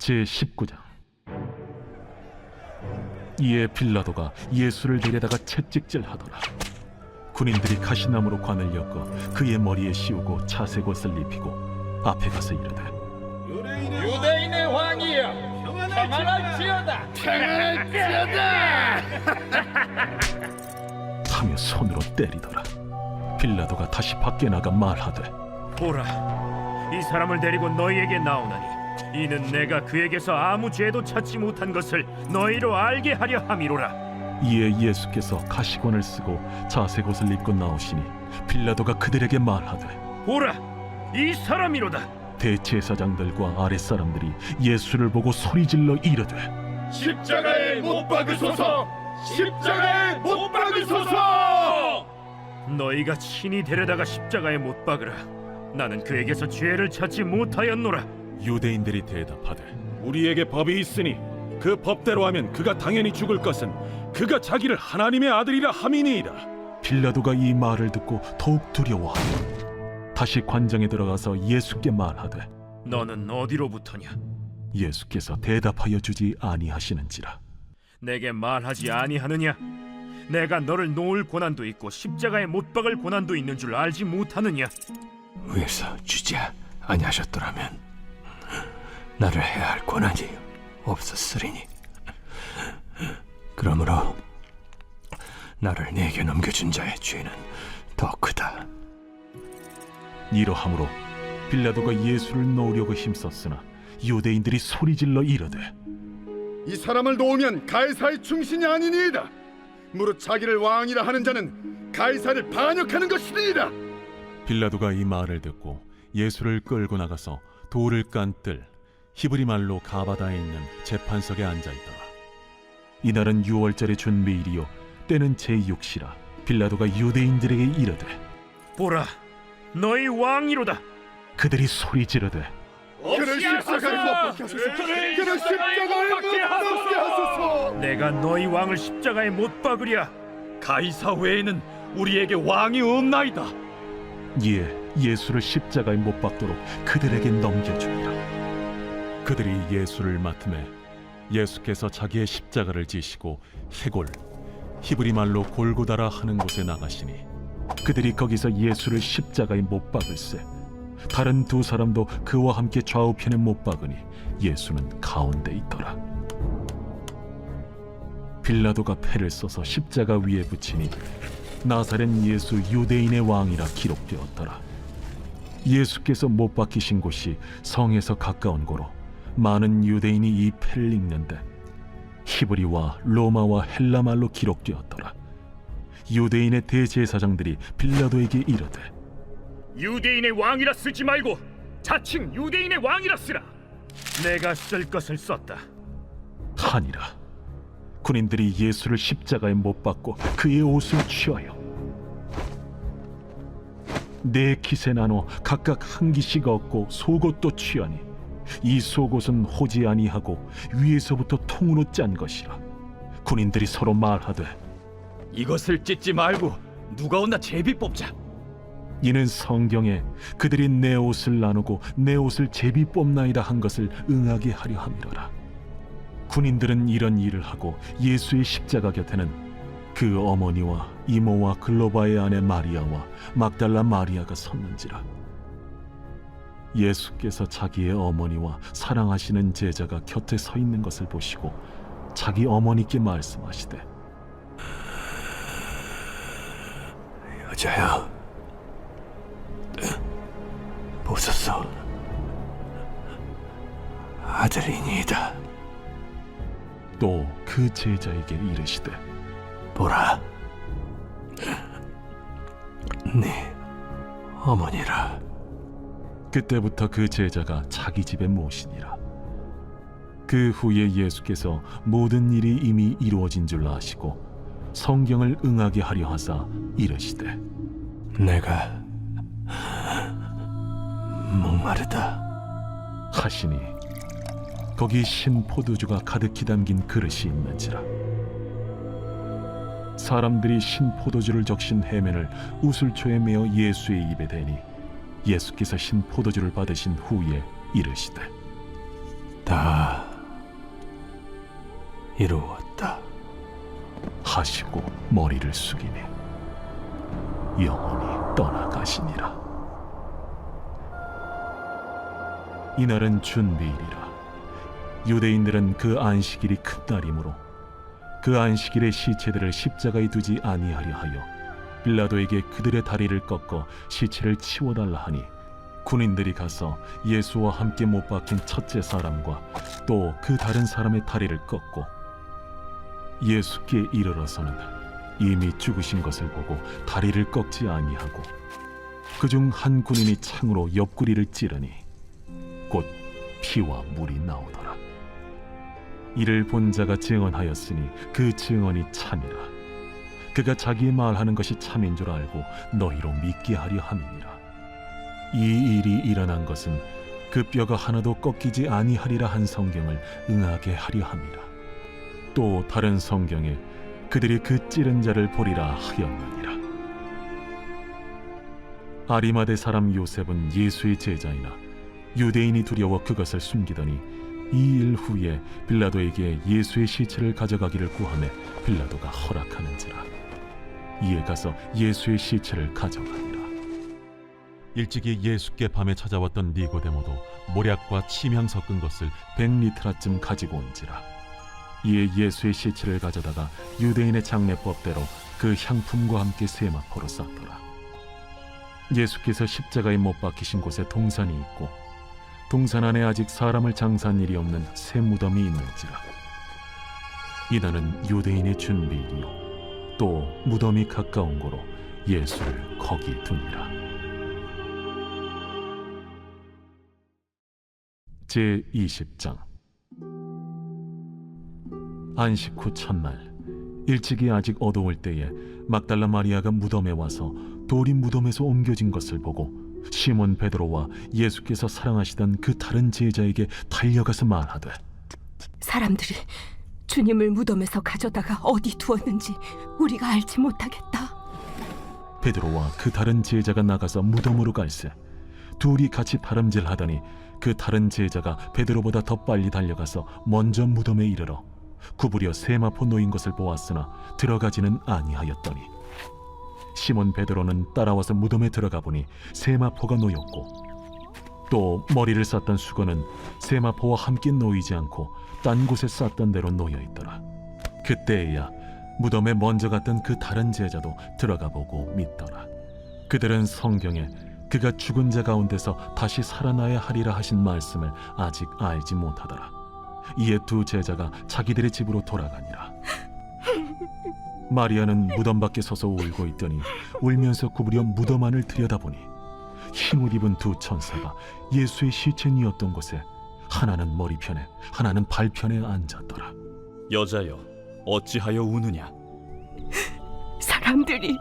제19장. 이에 빌라도가 예수를 데려다가 채찍질하더라. 군인들이 가시나무로 관을 엮어 그의 머리에 씌우고 자색 옷을 입히고 앞에 가서 이르되, 유대인의 왕이여, 평안할지어다. 하며 손으로 때리더라. 빌라도가 다시 밖에 나가 말하되, 보라, 이 사람을 데리고 너희에게 나오나니 이는 내가 그에게서 아무 죄도 찾지 못한 것을 너희로 알게 하려 함이로라. 이에 예수께서 가시관을 쓰고 자색 옷을 입고 나오시니 빌라도가 그들에게 말하되, 보라, 이 사람이로다. 대제사장들과 아랫사람들이 예수를 보고 소리질러 이르되, 십자가에 못 박으소서! 십자가에 못 박으소서! 너희가 친히 데려다가 십자가에 못 박으라. 나는 그에게서 죄를 찾지 못하였노라. 유대인들이 대답하되, 우리에게 법이 있으니 그 법대로 하면 그가 당연히 죽을 것은 그가 자기를 하나님의 아들이라 함이니이다. 빌라도가 이 말을 듣고 더욱 두려워하며 다시 관장에 들어가서 예수께 말하되, 너는 어디로부터냐? 예수께서 대답하여 주지 아니하시는지라. 내게 말하지 아니하느냐? 내가 너를 놓을 고난도 있고 십자가에 못 박을 고난도 있는 줄 알지 못하느냐? 위에서 주지 아니하셨더라면 나를 해야 할 권한이 없었으리니, 그러므로 나를 네게 넘겨준 자의 죄는 더 크다. 이러함으로 빌라도가 예수를 놓으려고 힘썼으나 유대인들이 소리질러 이르되, 이 사람을 놓으면 가이사의 충신이 아니니이다. 무릇 자기를 왕이라 하는 자는 가이사를 반역하는 것이니이다. 빌라도가 이 말을 듣고 예수를 끌고 나가서 돌을 깐 뜰 히브리 말로 가바다에 있는 재판석에 앉아있더라. 이날은 유월절의 준비일이요 때는 제6시라. 빌라도가 유대인들에게 이르되, 보라, 너희 왕이로다. 그들이 소리 지르되, 그를 십자가에 못 박게 하소서. 그를 십자가에 못 박게 하소서. 내가 너희 왕을 십자가에 못 박으랴. 가이사 외에는 우리에게 왕이 없나이다. 이에 예수를 십자가에 못 박도록 그들에게 넘겨주니라. 그들이 예수를 맡음에 예수께서 자기의 십자가를 지시고 해골 히브리 말로 골고다라 하는 곳에 나가시니 그들이 거기서 예수를 십자가에 못 박을세. 다른 두 사람도 그와 함께 좌우편에 못 박으니 예수는 가운데 있더라. 빌라도가 패를 써서 십자가 위에 붙이니 나사렛 예수 유대인의 왕이라 기록되었더라. 예수께서 못 박히신 곳이 성에서 가까운 고로 많은 유대인이 이 패를 읽는데 히브리와 로마와 헬라 말로 기록되었더라. 유대인의 대제사장들이 빌라도에게 이르되, 유대인의 왕이라 쓰지 말고 자칭 유대인의 왕이라 쓰라. 내가 쓸 것을 썼다. 하니라. 군인들이 예수를 십자가에 못 박고 그의 옷을 취하여 네 킷에 나눠 각각 한 기씩 얻고 속옷도 취하니 이 속옷은 호지 아니하고 위에서부터 통으로 짠 것이라. 군인들이 서로 말하되, 이것을 찢지 말고 누가 온나 제비 뽑자. 이는 성경에 그들이 내 옷을 나누고 내 옷을 제비 뽑나이다 한 것을 응하게 하려 함이로라. 군인들은 이런 일을 하고 예수의 십자가 곁에는 그 어머니와 이모와 글로바의 아내 마리아와 막달라 마리아가 섰는지라. 예수께서 자기의 어머니와 사랑하시는 제자가 곁에 서 있는 것을 보시고 자기 어머니께 말씀하시되, 여자여, 보소서, 아들이니이다. 또 그 제자에게 이르시되, 보라, 네 어머니라. 그때부터 그 제자가 자기 집에 모시니라. 그 후에 예수께서 모든 일이 이미 이루어진 줄 아시고 성경을 응하게 하려 하사 이르시되, 내가 목마르다 하시니 거기 신 포도주가 가득히 담긴 그릇이 있는지라. 사람들이 신 포도주를 적신 해면을 우슬초에 메어 예수의 입에 대니 예수께서 신 포도주를 받으신 후에 이르시되, 다 이루었다 하시고 머리를 숙이니 영원히 떠나가시니라. 이날은 준비일이라. 유대인들은 그 안식일이 큰 날이므로 그 안식일에 시체들을 십자가에 두지 아니하려 하여 빌라도에게 그들의 다리를 꺾어 시체를 치워달라 하니, 군인들이 가서 예수와 함께 못 박힌 첫째 사람과 또 그 다른 사람의 다리를 꺾고 예수께 이르러서는 이미 죽으신 것을 보고 다리를 꺾지 아니하고 그중 한 군인이 창으로 옆구리를 찌르니 곧 피와 물이 나오더라. 이를 본 자가 증언하였으니 그 증언이 참이라. 그가 자기의 말하는 것이 참인 줄 알고 너희로 믿게 하려 함이니라. 이 일이 일어난 것은 그 뼈가 하나도 꺾이지 아니하리라 한 성경을 응하게 하려 함이라. 또 다른 성경에 그들이 그 찌른 자를 보리라 하였느니라. 아리마대 사람 요셉은 예수의 제자이나 유대인이 두려워 그것을 숨기더니 이 일 후에 빌라도에게 예수의 시체를 가져가기를 구하매 빌라도가 허락하는지라. 이에 가서 예수의 시체를 가져가니라. 일찍이 예수께 밤에 찾아왔던 니고데모도 모략과 침향 섞은 것을 100리트라쯤 가지고 온지라. 이에 예수의 시체를 가져다가 유대인의 장례법대로 그 향품과 함께 세마포로 쌌더라. 예수께서 십자가에 못 박히신 곳에 동산이 있고 동산 안에 아직 사람을 장사한 일이 없는 새 무덤이 있는지라. 이날은 유대인의 준비일이요 또 무덤이 가까운 고로 예수를 거기 두니라. 제20장. 안식 후 첫날 일찍이 아직 어두울 때에 막달라 마리아가 무덤에 와서 돌이 무덤에서 옮겨진 것을 보고 시몬 베드로와 예수께서 사랑하시던 그 다른 제자에게 달려가서 말하되, 사람들이 주님을 무덤에서 가져다가 어디 두었는지 우리가 알지 못하겠다. 베드로와 그 다른 제자가 나가서 무덤으로 갈새 둘이 같이 다름질하더니 그 다른 제자가 베드로보다 더 빨리 달려가서 먼저 무덤에 이르러 구부려 세마포 놓인 것을 보았으나 들어가지는 아니하였더니 시몬 베드로는 따라와서 무덤에 들어가 보니 세마포가 놓였고 또 머리를 쌌던 수건은 세마포와 함께 놓이지 않고 딴 곳에 쌌던 대로 놓여 있더라. 그때에야 무덤에 먼저 갔던 그 다른 제자도 들어가 보고 믿더라. 그들은 성경에 그가 죽은 자 가운데서 다시 살아나야 하리라 하신 말씀을 아직 알지 못하더라. 이에 두 제자가 자기들의 집으로 돌아가니라. 마리아는 무덤 밖에 서서 울고 있더니 울면서 구부려 무덤 안을 들여다보니 흰옷 입은 두 천사가 예수의 시체니었던 곳에 하나는 머리편에 하나는 발편에 앉았더라. 여자여, 어찌하여 우느냐? 사람들이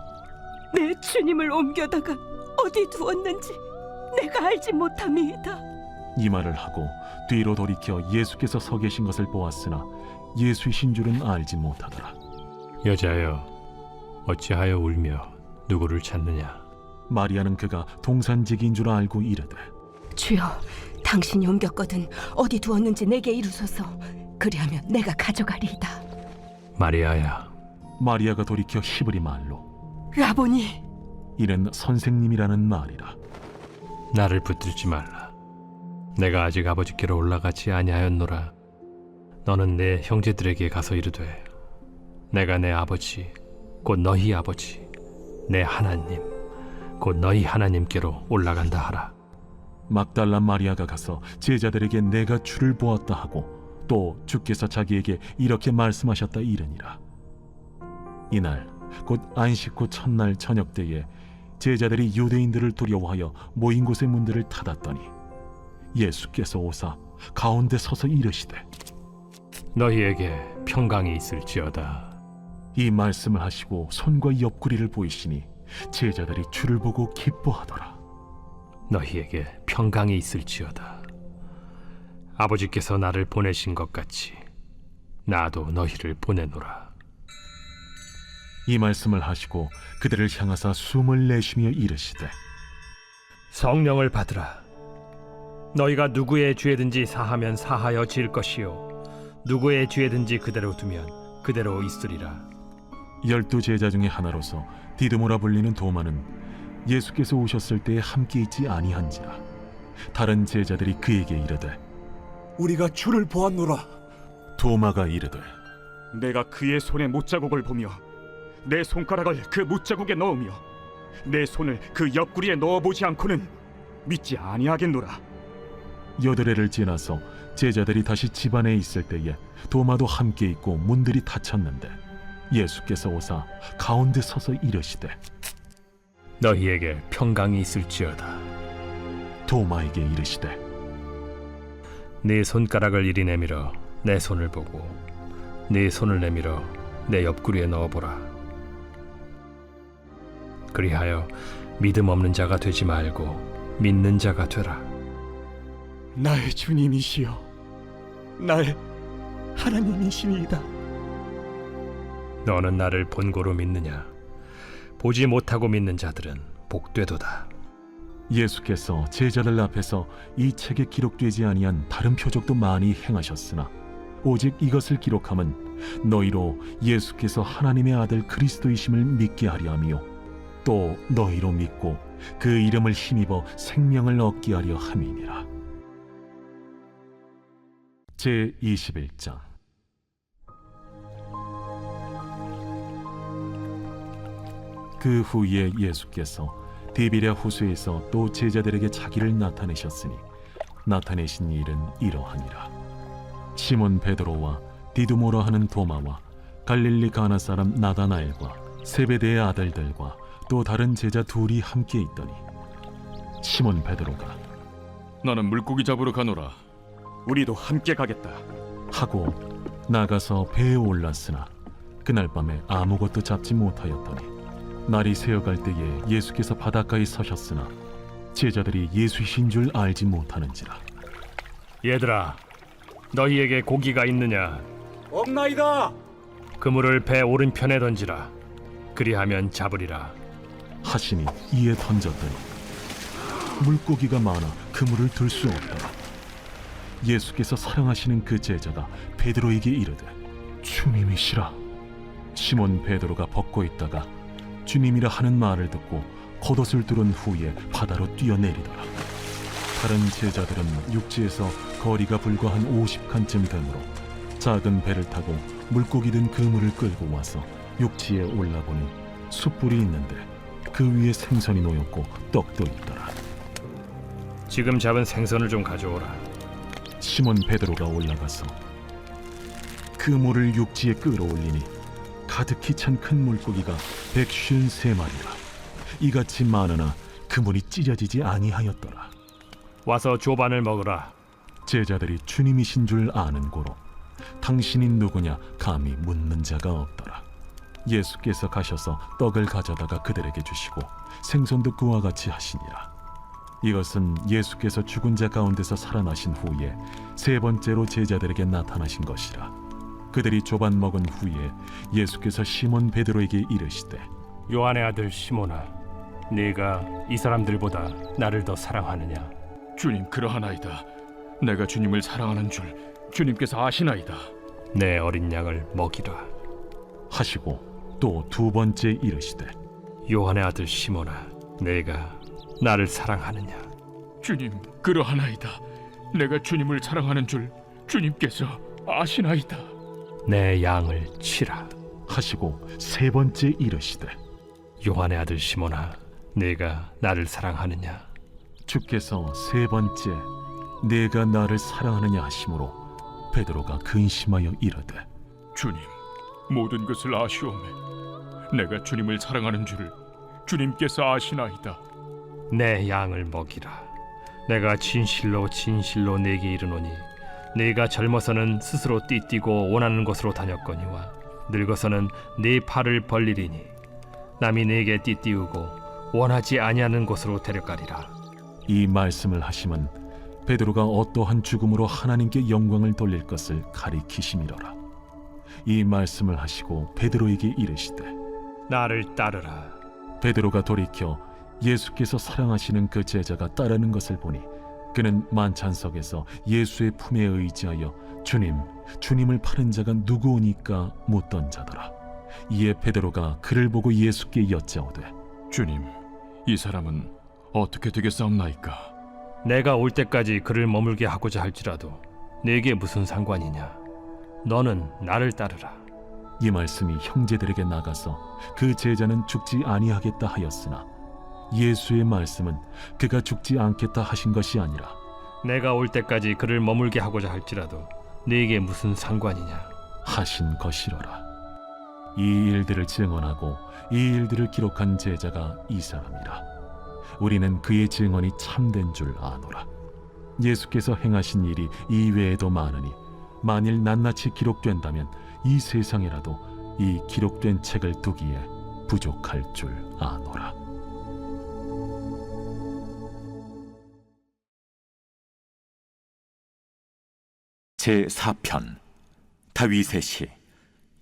내 주님을 옮겨다가 어디 두었는지 내가 알지 못함이다. 이 말을 하고 뒤로 돌이켜 예수께서 서 계신 것을 보았으나 예수이신 줄은 알지 못하더라. 여자여 어찌하여 울며 누구를 찾느냐? 마리아는 그가 동산직인 줄 알고 이르되, 주여, 당신이 옮겼거든 어디 두었는지 내게 이루소서. 그리하면 내가 가져가리이다. 마리아야. 마리아가 돌이켜 히브리 말로 라보니, 이는 선생님이라는 말이라. 나를 붙들지 말라. 내가 아직 아버지께로 올라가지 아니하였노라. 너는 내 형제들에게 가서 이르되, 내가 내 아버지 곧 너희 아버지 내 하나님 곧 너희 하나님께로 올라간다 하라. 막달라 마리아가 가서 제자들에게 내가 주를 보았다 하고 또 주께서 자기에게 이렇게 말씀하셨다 이르니라. 이날 곧 안식 후 첫날 저녁 때에 제자들이 유대인들을 두려워하여 모인 곳의 문들을 닫았더니 예수께서 오사 가운데 서서 이르시되, 너희에게 평강이 있을지어다. 이 말씀을 하시고 손과 옆구리를 보이시니 제자들이 주를 보고 기뻐하더라. 너희에게 평강이 있을지어다. 아버지께서 나를 보내신 것 같이 나도 너희를 보내노라. 이 말씀을 하시고 그들을 향하사 숨을 내쉬며 이르시되, 성령을 받으라. 너희가 누구의 죄든지 사하면 사하여 질 것이요 누구의 죄든지 그대로 두면 그대로 있으리라. 12 제자 중에 하나로서 디드모라 불리는 도마는 예수께서 오셨을 때에 함께 있지 아니한지라. 다른 제자들이 그에게 이르되 우리가 주를 보았노라. 도마가 이르되 내가 그의 손에 못자국을 보며 내 손가락을 그 못자국에 넣으며 내 손을 그 옆구리에 넣어보지 않고는 믿지 아니하겠노라. 여드레를 지나서 제자들이 다시 집 안에 있을 때에 도마도 함께 있고 문들이 닫혔는데 예수께서 오사 가운데 서서 이르시되 너희에게 평강이 있을지어다. 도마에게 이르시되 네 손가락을 이리 내밀어 내 손을 보고 네 손을 내밀어 내 옆구리에 넣어보라. 그리하여 믿음 없는 자가 되지 말고 믿는 자가 되라. 나의 주님이시여, 나의 하나님이시니이다. 너는 나를 본고로 믿느냐? 보지 못하고 믿는 자들은 복되도다. 예수께서 제자들 앞에서 이 책에 기록되지 아니한 다른 표적도 많이 행하셨으나 오직 이것을 기록함은 너희로 예수께서 하나님의 아들 그리스도이심을 믿게 하려 함이요 또 너희로 믿고 그 이름을 힘입어 생명을 얻게 하려 함이니라. 제 21장. 그 후에 예수께서 디비랴 호수에서 또 제자들에게 자기를 나타내셨으니 나타내신 일은 이러하니라. 시몬 베드로와 디두모라 하는 도마와 갈릴리 가나 사람 나다나엘과 세베대의 아들들과 또 다른 제자 둘이 함께 있더니 시몬 베드로가 나는 물고기 잡으러 가노라. 우리도 함께 가겠다. 하고 나가서 배에 올랐으나 그날 밤에 아무것도 잡지 못하였더니 날이 새어갈 때에 예수께서 바닷가에 서셨으나 제자들이 예수이신 줄 알지 못하는지라. 얘들아, 너희에게 고기가 있느냐? 없나이다. 그물을 배 오른편에 던지라. 그리하면 잡으리라. 하시니 이에 던졌더니 물고기가 많아 그물을 들 수 없더라. 예수께서 사랑하시는 그 제자가 베드로에게 이르되 주님이시라. 시몬 베드로가 벗고 있다가 주님이라 하는 말을 듣고 겉옷을 두른 후에 바다로 뛰어내리더라. 다른 제자들은 육지에서 거리가 불과 한 50칸쯤 되므로 작은 배를 타고 물고기 든 그물을 끌고 와서 육지에 올라보니 숯불이 있는데 그 위에 생선이 놓였고 떡도 있더라. 지금 잡은 생선을 좀 가져오라. 시몬 베드로가 올라가서 그물을 육지에 끌어올리니 가득히 찬 큰 물고기가 153마리라. 이같이 많으나 그물이 찢어지지 아니하였더라. 와서 조반을 먹으라. 제자들이 주님이신 줄 아는 고로 당신이 누구냐 감히 묻는 자가 없더라. 예수께서 가셔서 떡을 가져다가 그들에게 주시고 생선도 그와 같이 하시니라. 이것은 예수께서 죽은 자 가운데서 살아나신 후에 세 번째로 제자들에게 나타나신 것이라. 그들이 조반 먹은 후에 예수께서 시몬 베드로에게 이르시되 요한의 아들 시몬아, 네가 이 사람들보다 나를 더 사랑하느냐? 주님, 그러하나이다. 내가 주님을 사랑하는 줄 주님께서 아시나이다. 내 어린 양을 먹이라. 하시고 또 두 번째 이르시되 요한의 아들 시몬아, 네가 나를 사랑하느냐? 주님, 그러하나이다. 내가 주님을 사랑하는 줄 주님께서 아시나이다. 내 양을 치라. 하시고 세 번째 이르시되 요한의 아들 시몬아, 네가 나를 사랑하느냐? 주께서 세 번째 내가 나를 사랑하느냐 하심으로 베드로가 근심하여 이르되 주님, 모든 것을 아시오매. 내가 주님을 사랑하는 줄 주님께서 아시나이다. 내 양을 먹이라. 내가 진실로 진실로 네게 이르노니 네가 젊어서는 스스로 띠뛰고 원하는 곳으로 다녔거니와 늙어서는 네 팔을 벌리리니 남이 네게 띠띠우고 원하지 아니하는 곳으로 데려가리라. 이 말씀을 하심은 베드로가 어떠한 죽음으로 하나님께 영광을 돌릴 것을 가리키심이로라. 이 말씀을 하시고 베드로에게 이르시되 나를 따르라. 베드로가 돌이켜 예수께서 사랑하시는 그 제자가 따르는 것을 보니 그는 만찬석에서 예수의 품에 의지하여 주님을 파는 자가 누구오니까 묻던 자더라. 이에 베드로가 그를 보고 예수께 여짜오되 주님, 이 사람은 어떻게 되겠사옵나이까? 내가 올 때까지 그를 머물게 하고자 할지라도 네게 무슨 상관이냐? 너는 나를 따르라. 이 말씀이 형제들에게 나가서 그 제자는 죽지 아니하겠다 하였으나 예수의 말씀은 그가 죽지 않겠다 하신 것이 아니라 내가 올 때까지 그를 머물게 하고자 할지라도 네게 무슨 상관이냐? 하신 것이로라. 이 일들을 증언하고 이 일들을 기록한 제자가 이 사람이라. 우리는 그의 증언이 참된 줄 아노라. 예수께서 행하신 일이 이외에도 많으니 만일 낱낱이 기록된다면 이 세상이라도 이 기록된 책을 두기에 부족할 줄 아노라. 제4편 다윗의 시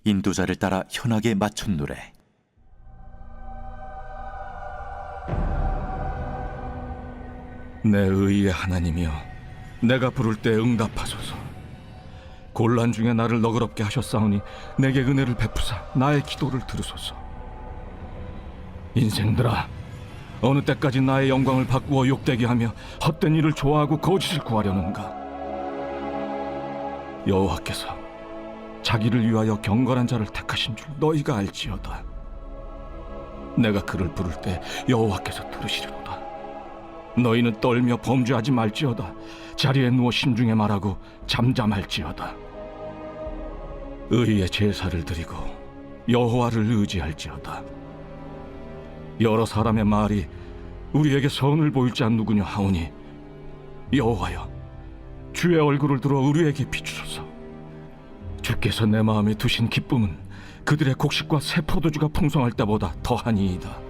인도자를 따라 현악에 맞춘 노래. 내 의의 하나님이여, 내가 부를 때 응답하소서. 곤란 중에 나를 너그럽게 하셨사오니 내게 은혜를 베푸사 나의 기도를 들으소서. 인생들아, 어느 때까지 나의 영광을 바꾸어 욕되게 하며 헛된 일을 좋아하고 거짓을 구하려는가? 여호와께서 자기를 위하여 경건한 자를 택하신 줄 너희가 알지어다. 내가 그를 부를 때 여호와께서 들으시리로다. 너희는 떨며 범죄하지 말지어다. 자리에 누워 심중에 말하고 잠잠할지어다. 의의 제사를 드리고 여호와를 의지할지어다. 여러 사람의 말이 우리에게 선을 보일 자 누구냐 하오니 여호와여, 주의 얼굴을 들어 우리에게 비추소서. 주께서 내 마음에 두신 기쁨은 그들의 곡식과 새 포도주가 풍성할 때보다 더하니이다.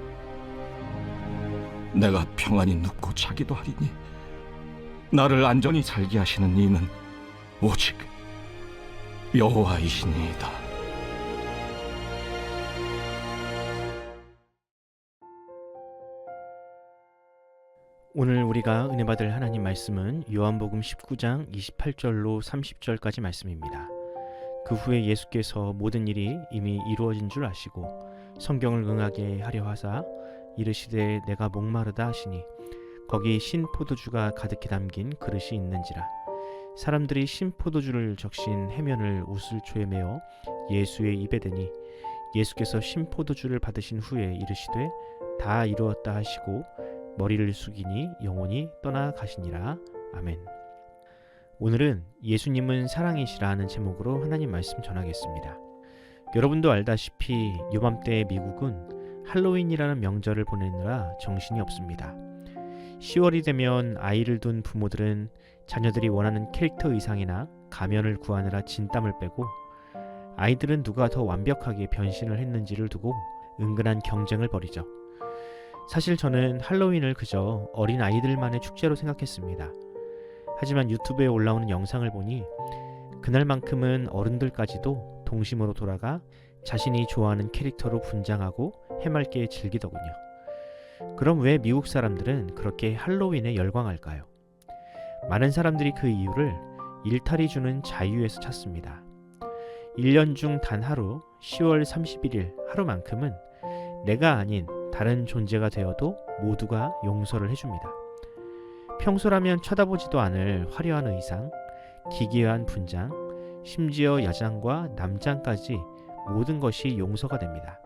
내가 평안히 눕고 자기도 하리니 나를 안전히 살게 하시는 이는 오직 여호와이시니이다. 오늘 우리가 은혜 받을 하나님 말씀은 요한복음 19장 28절로 30절까지 말씀입니다. 그 후에 예수께서 모든 일이 이미 이루어진 줄 아시고 성경을 응하게 하려 하사 이르시되 내가 목마르다 하시니 거기 신 포도주가 가득히 담긴 그릇이 있는지라. 사람들이 신 포도주를 적신 해면을 우슬초에 메어 예수의 입에 대니 예수께서 신 포도주를 받으신 후에 이르시되 다 이루었다 하시고 머리를 숙이니 영혼이 떠나가시니라. 아멘. 오늘은 예수님은 사랑이시라 하는 제목으로 하나님 말씀 전하겠습니다. 여러분도 알다시피 요맘때 미국은 할로윈이라는 명절을 보내느라 정신이 없습니다. 10월이 되면 아이를 둔 부모들은 자녀들이 원하는 캐릭터 의상이나 가면을 구하느라 진땀을 빼고 아이들은 누가 더 완벽하게 변신을 했는지를 두고 은근한 경쟁을 벌이죠. 사실 저는 할로윈을 그저 어린 아이들만의 축제로 생각했습니다. 하지만 유튜브에 올라오는 영상을 보니 그날만큼은 어른들까지도 동심으로 돌아가 자신이 좋아하는 캐릭터로 분장하고 해맑게 즐기더군요. 그럼 왜 미국 사람들은 그렇게 할로윈에 열광할까요? 많은 사람들이 그 이유를 일탈이 주는 자유에서 찾습니다. 1년 중 단 하루, 10월 31일 하루만큼은 내가 아닌 다른 존재가 되어도 모두가 용서를 해줍니다. 평소라면 쳐다보지도 않을 화려한 의상, 기괴한 분장, 심지어 여장과 남장까지 모든 것이 용서가 됩니다.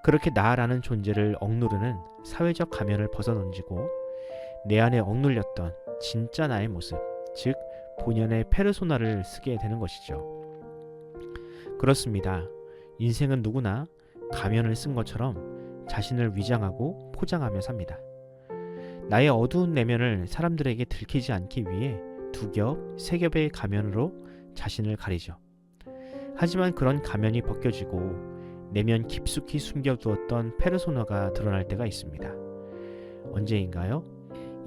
그렇게 나라는 존재를 억누르는 사회적 가면을 벗어던지고 내 안에 억눌렸던 진짜 나의 모습, 즉 본연의 페르소나를 쓰게 되는 것이죠. 그렇습니다. 인생은 누구나 가면을 쓴 것처럼 자신을 위장하고 포장하며 삽니다. 나의 어두운 내면을 사람들에게 들키지 않기 위해 2겹, 3겹의 가면으로 자신을 가리죠. 하지만 그런 가면이 벗겨지고 내면 깊숙이 숨겨두었던 페르소나가 드러날 때가 있습니다. 언제인가요?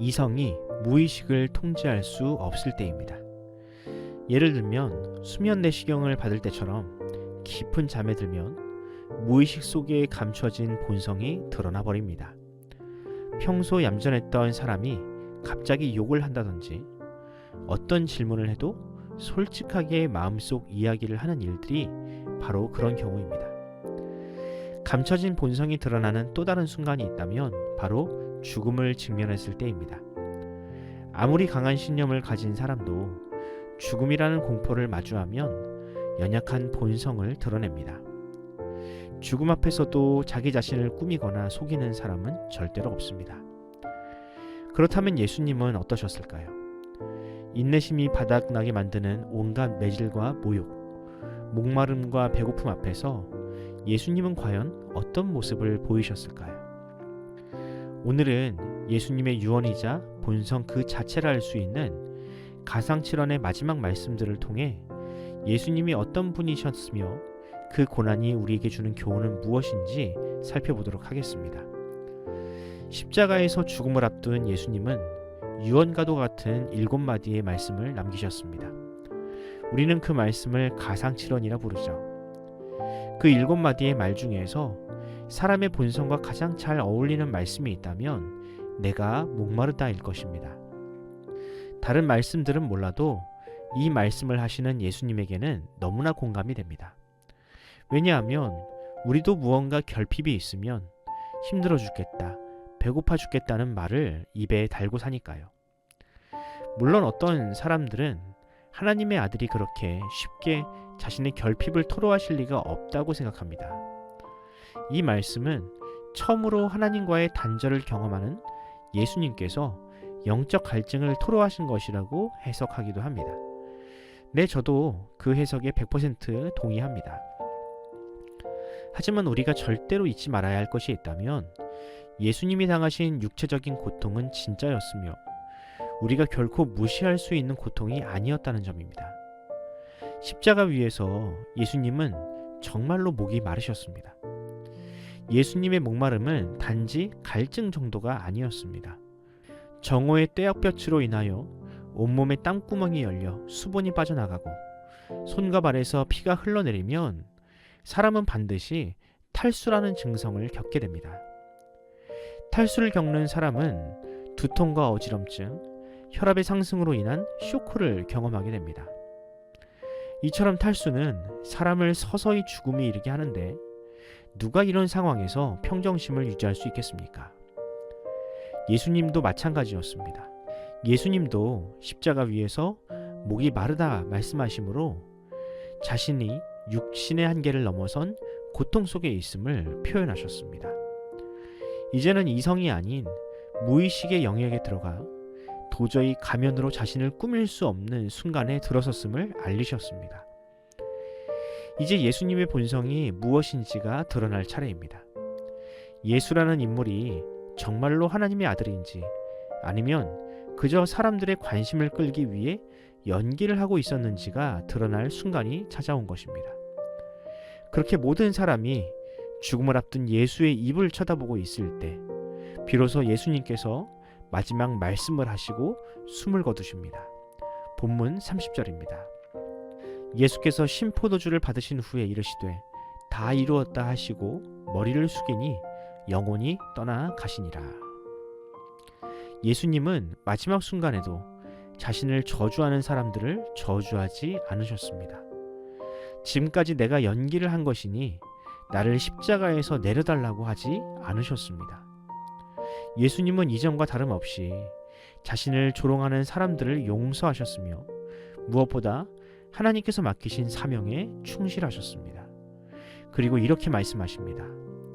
이성이 무의식을 통제할 수 없을 때입니다. 예를 들면 수면 내시경을 받을 때처럼 깊은 잠에 들면 무의식 속에 감춰진 본성이 드러나 버립니다. 평소 얌전했던 사람이 갑자기 욕을 한다든지 어떤 질문을 해도 솔직하게 마음속 이야기를 하는 일들이 바로 그런 경우입니다. 감춰진 본성이 드러나는 또 다른 순간이 있다면 바로 죽음을 직면했을 때입니다. 아무리 강한 신념을 가진 사람도 죽음이라는 공포를 마주하면 연약한 본성을 드러냅니다. 죽음 앞에서도 자기 자신을 꾸미거나 속이는 사람은 절대로 없습니다. 그렇다면 예수님은 어떠셨을까요? 인내심이 바닥나게 만드는 온갖 매질과 모욕, 목마름과 배고픔 앞에서 예수님은 과연 어떤 모습을 보이셨을까요? 오늘은 예수님의 유언이자 본성 그 자체를 알 수 있는 가상칠언의 마지막 말씀들을 통해 예수님이 어떤 분이셨으며 그 고난이 우리에게 주는 교훈은 무엇인지 살펴보도록 하겠습니다. 십자가에서 죽음을 앞둔 예수님은 유언과도 같은 7마디의 말씀을 남기셨습니다. 우리는 그 말씀을 가상칠언이라 부르죠. 그 7마디의 말 중에서 사람의 본성과 가장 잘 어울리는 말씀이 있다면 내가 목마르다일 것입니다. 다른 말씀들은 몰라도 이 말씀을 하시는 예수님에게는 너무나 공감이 됩니다. 왜냐하면 우리도 무언가 결핍이 있으면 힘들어 죽겠다, 배고파 죽겠다는 말을 입에 달고 사니까요. 물론 어떤 사람들은 하나님의 아들이 그렇게 쉽게 자신의 결핍을 토로하실 리가 없다고 생각합니다. 이 말씀은 처음으로 하나님과의 단절을 경험하는 예수님께서 영적 갈증을 토로하신 것이라고 해석하기도 합니다. 네, 저도 그 해석에 100% 동의합니다. 하지만 우리가 절대로 잊지 말아야 할 것이 있다면 예수님이 당하신 육체적인 고통은 진짜였으며 우리가 결코 무시할 수 있는 고통이 아니었다는 점입니다. 십자가 위에서 예수님은 정말로 목이 마르셨습니다. 예수님의 목마름은 단지 갈증 정도가 아니었습니다. 정오의 떼약볕으로 인하여 온몸에 땀구멍이 열려 수분이 빠져나가고 손과 발에서 피가 흘러내리면 사람은 반드시 탈수라는 증상을 겪게 됩니다. 탈수를 겪는 사람은 두통과 어지럼증, 혈압의 상승으로 인한 쇼크를 경험하게 됩니다. 이처럼 탈수는 사람을 서서히 죽음에 이르게 하는데 누가 이런 상황에서 평정심을 유지할 수 있겠습니까? 예수님도 마찬가지였습니다. 예수님도 십자가 위에서 목이 마르다 말씀하시므로 자신이 육신의 한계를 넘어선 고통 속에 있음을 표현하셨습니다. 이제는 이성이 아닌 무의식의 영역에 들어가 도저히 가면으로 자신을 꾸밀 수 없는 순간에 들어섰음을 알리셨습니다. 이제 예수님의 본성이 무엇인지가 드러날 차례입니다. 예수라는 인물이 정말로 하나님의 아들인지 아니면 그저 사람들의 관심을 끌기 위해 연기를 하고 있었는지가 드러날 순간이 찾아온 것입니다. 그렇게 모든 사람이 죽음을 앞둔 예수의 입을 쳐다보고 있을 때 비로소 예수님께서 마지막 말씀을 하시고 숨을 거두십니다. 본문 30절입니다. 예수께서 신포도주를 받으신 후에 이르시되 다 이루었다 하시고 머리를 숙이니 영혼이 떠나 가시니라. 예수님은 마지막 순간에도 자신을 저주하는 사람들을 저주하지 않으셨습니다. 지금까지 내가 연기를 한 것이니 나를 십자가에서 내려달라고 하지 않으셨습니다. 예수님은 이전과 다름없이 자신을 조롱하는 사람들을 용서하셨으며 무엇보다 하나님께서 맡기신 사명에 충실하셨습니다. 그리고 이렇게 말씀하십니다.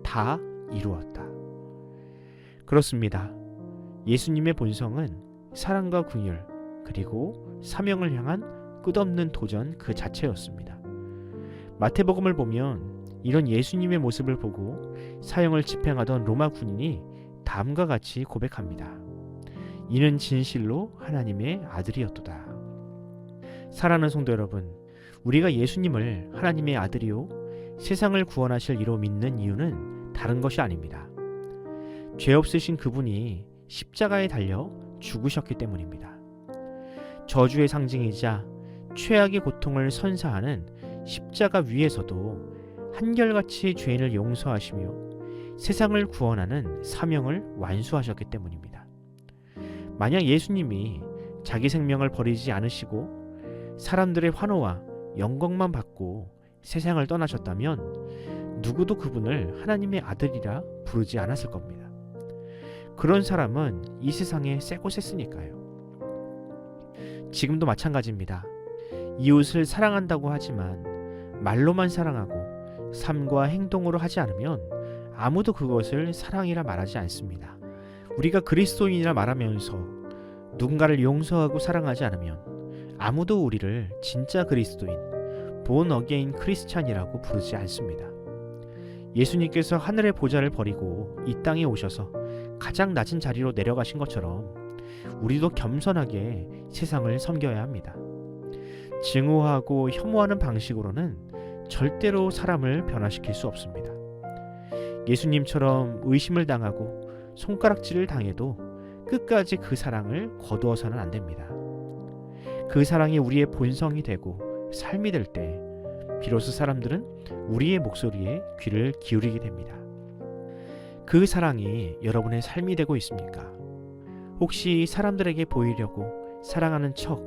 다 이루었다. 그렇습니다. 예수님의 본성은 사랑과 긍휼 그리고 사명을 향한 끝없는 도전 그 자체였습니다. 마태복음을 보면 이런 예수님의 모습을 보고 사형을 집행하던 로마 군인이 다음과 같이 고백합니다. 이는 진실로 하나님의 아들이었도다. 사랑하는 성도 여러분, 우리가 예수님을 하나님의 아들이요 세상을 구원하실 이로 믿는 이유는 다른 것이 아닙니다. 죄 없으신 그분이 십자가에 달려 죽으셨기 때문입니다. 저주의 상징이자 최악의 고통을 선사하는 십자가 위에서도 한결같이 죄인을 용서하시며 세상을 구원하는 사명을 완수하셨기 때문입니다. 만약 예수님이 자기 생명을 버리지 않으시고 사람들의 환호와 영광만 받고 세상을 떠나셨다면 누구도 그분을 하나님의 아들이라 부르지 않았을 겁니다. 그런 사람은 이 세상에 쎄고 셌으니까요. 지금도 마찬가지입니다. 이웃을 사랑한다고 하지만 말로만 사랑하고 삶과 행동으로 하지 않으면 아무도 그것을 사랑이라 말하지 않습니다. 우리가 그리스도인이라 말하면서 누군가를 용서하고 사랑하지 않으면 아무도 우리를 진짜 그리스도인, 본 어게인 크리스찬이라고 부르지 않습니다. 예수님께서 하늘의 보좌를 버리고 이 땅에 오셔서 가장 낮은 자리로 내려가신 것처럼 우리도 겸손하게 세상을 섬겨야 합니다. 증오하고 혐오하는 방식으로는 절대로 사람을 변화시킬 수 없습니다. 예수님처럼 의심을 당하고 손가락질을 당해도 끝까지 그 사랑을 거두어서는 안 됩니다. 그 사랑이 우리의 본성이 되고 삶이 될 때 비로소 사람들은 우리의 목소리에 귀를 기울이게 됩니다. 그 사랑이 여러분의 삶이 되고 있습니까? 혹시 사람들에게 보이려고 사랑하는 척,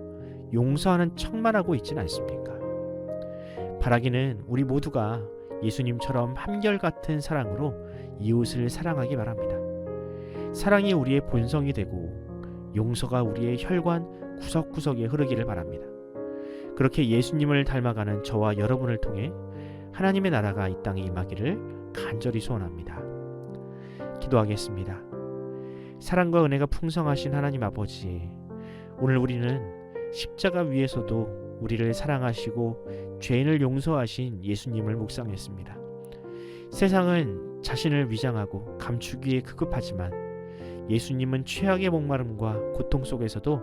용서하는 척만 하고 있진 않습니까? 바라기는 우리 모두가 예수님처럼 한결같은 사랑으로 이웃을 사랑하기 바랍니다. 사랑이 우리의 본성이 되고 용서가 우리의 혈관 구석구석에 흐르기를 바랍니다. 그렇게 예수님을 닮아가는 저와 여러분을 통해 하나님의 나라가 이 땅에 임하기를 간절히 소원합니다. 기도하겠습니다. 사랑과 은혜가 풍성하신 하나님 아버지, 오늘 우리는 십자가 위에서도 우리를 사랑하시고 죄인을 용서하신 예수님을 묵상했습니다. 세상은 자신을 위장하고 감추기에 급급하지만 예수님은 최악의 목마름과 고통 속에서도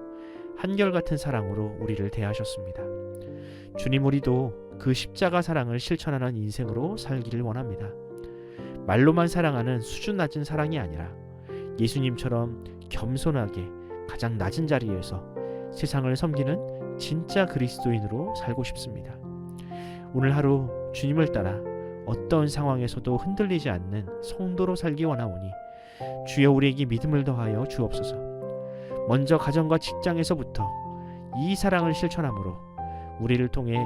한결같은 사랑으로 우리를 대하셨습니다. 주님, 우리도 그 십자가 사랑을 실천하는 인생으로 살기를 원합니다. 말로만 사랑하는 수준 낮은 사랑이 아니라 예수님처럼 겸손하게 가장 낮은 자리에서 세상을 섬기는 진짜 그리스도인으로 살고 싶습니다. 오늘 하루 주님을 따라 어떤 상황에서도 흔들리지 않는 성도로 살기 원하오니 주여 우리에게 믿음을 더하여 주옵소서. 먼저 가정과 직장에서부터 이 사랑을 실천함으로 우리를 통해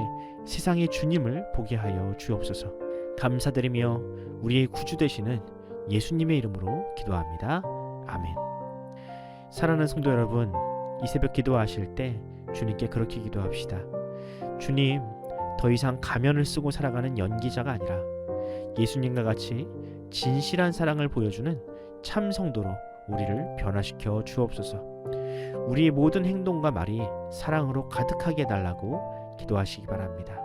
세상의 주님을 보게 하여 주옵소서. 감사드리며 우리의 구주 되시는 예수님의 이름으로 기도합니다. 아멘. 사랑하는 성도 여러분, 이 새벽 기도하실 때 주님께 그렇게 기도합시다. 주님, 더 이상 가면을 쓰고 살아가는 연기자가 아니라 예수님과 같이 진실한 사랑을 보여주는 참 성도로 우리를 변화시켜 주옵소서. 우리의 모든 행동과 말이 사랑으로 가득하게 해달라고 기도하시기 바랍니다.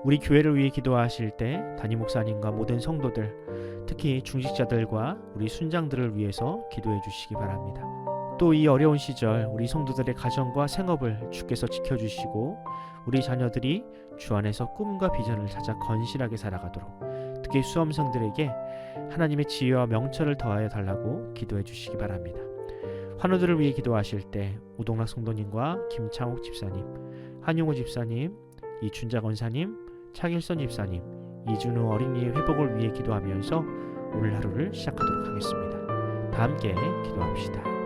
우리 교회를 위해 기도하실 때 담임 목사님과 모든 성도들, 특히 중직자들과 우리 순장들을 위해서 기도해 주시기 바랍니다. 또 이 어려운 시절 우리 성도들의 가정과 생업을 주께서 지켜주시고 우리 자녀들이 주 안에서 꿈과 비전을 찾아 건실하게 살아가도록, 특히 수험생들에게 하나님의 지혜와 명철을 더하여 달라고 기도해 주시기 바랍니다. 환우들을 위해 기도하실 때 우동락 성도님과 김창욱 집사님, 한용호 집사님, 이춘자 권사님, 차길선 집사님, 이준우 어린이의 회복을 위해 기도하면서 오늘 하루를 시작하도록 하겠습니다. 다 함께 기도합시다.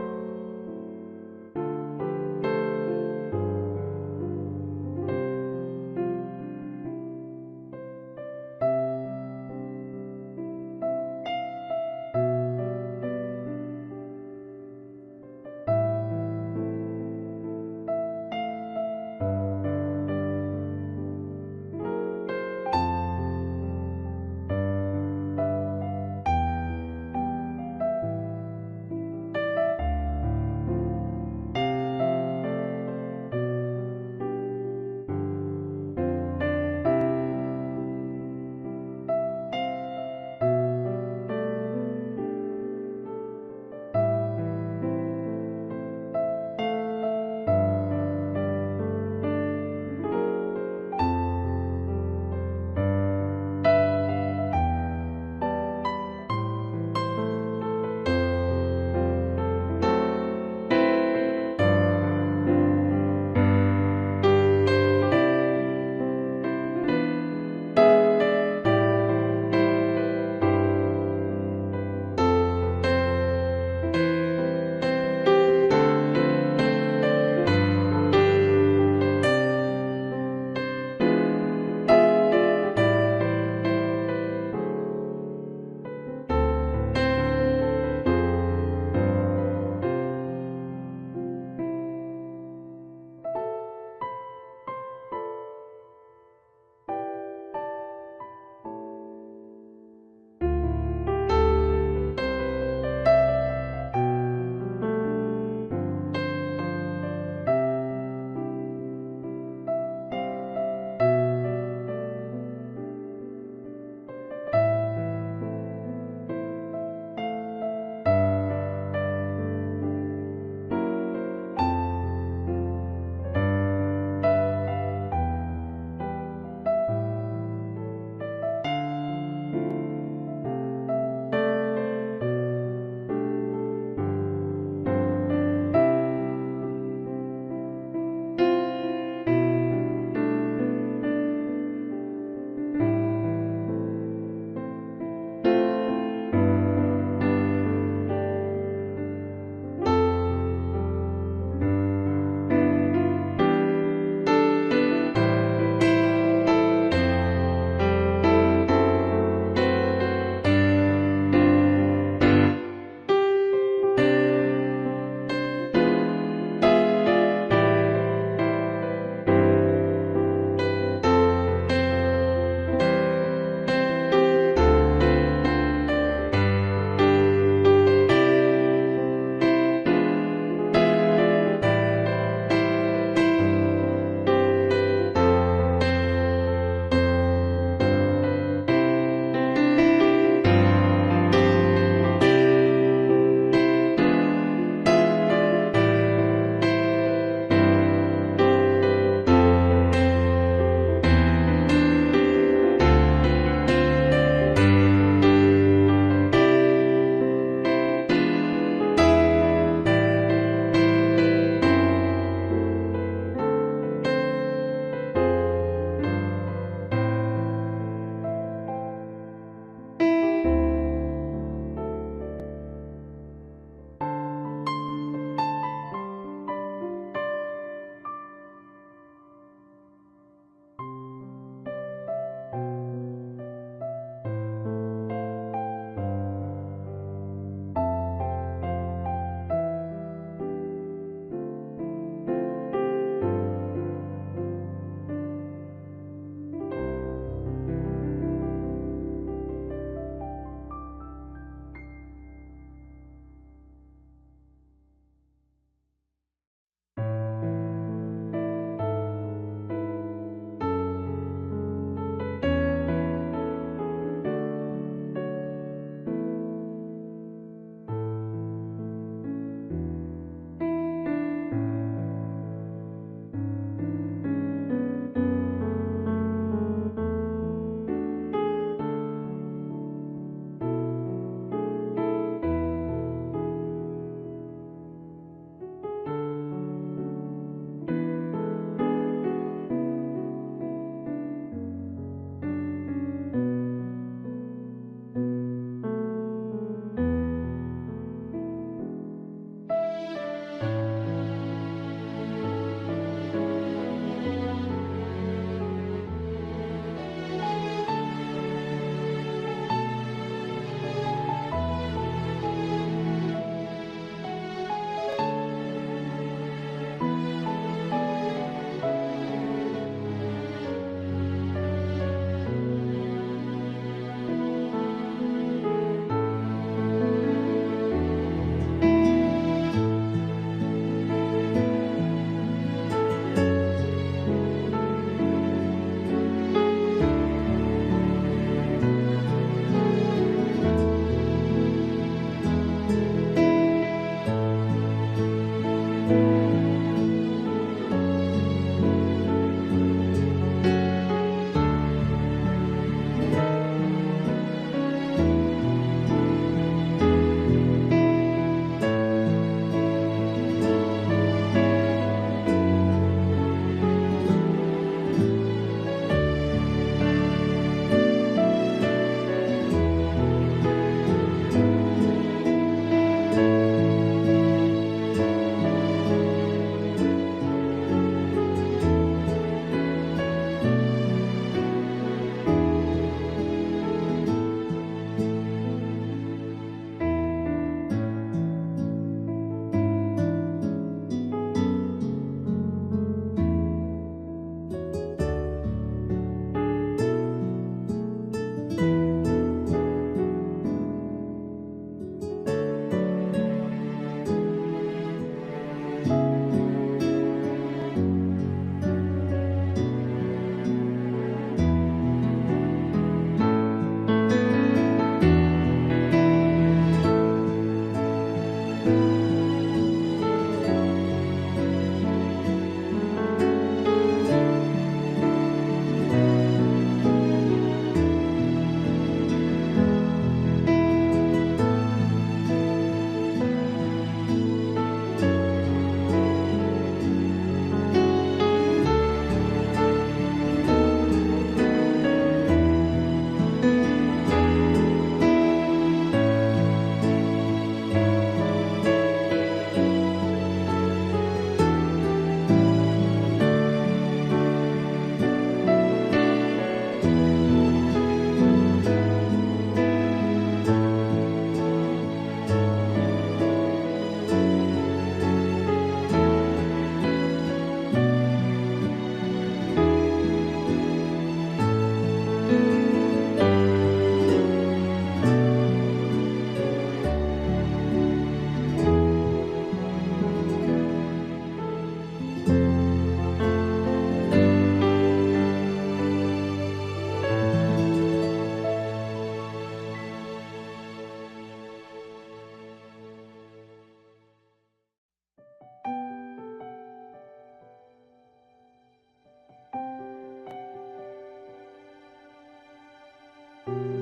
네.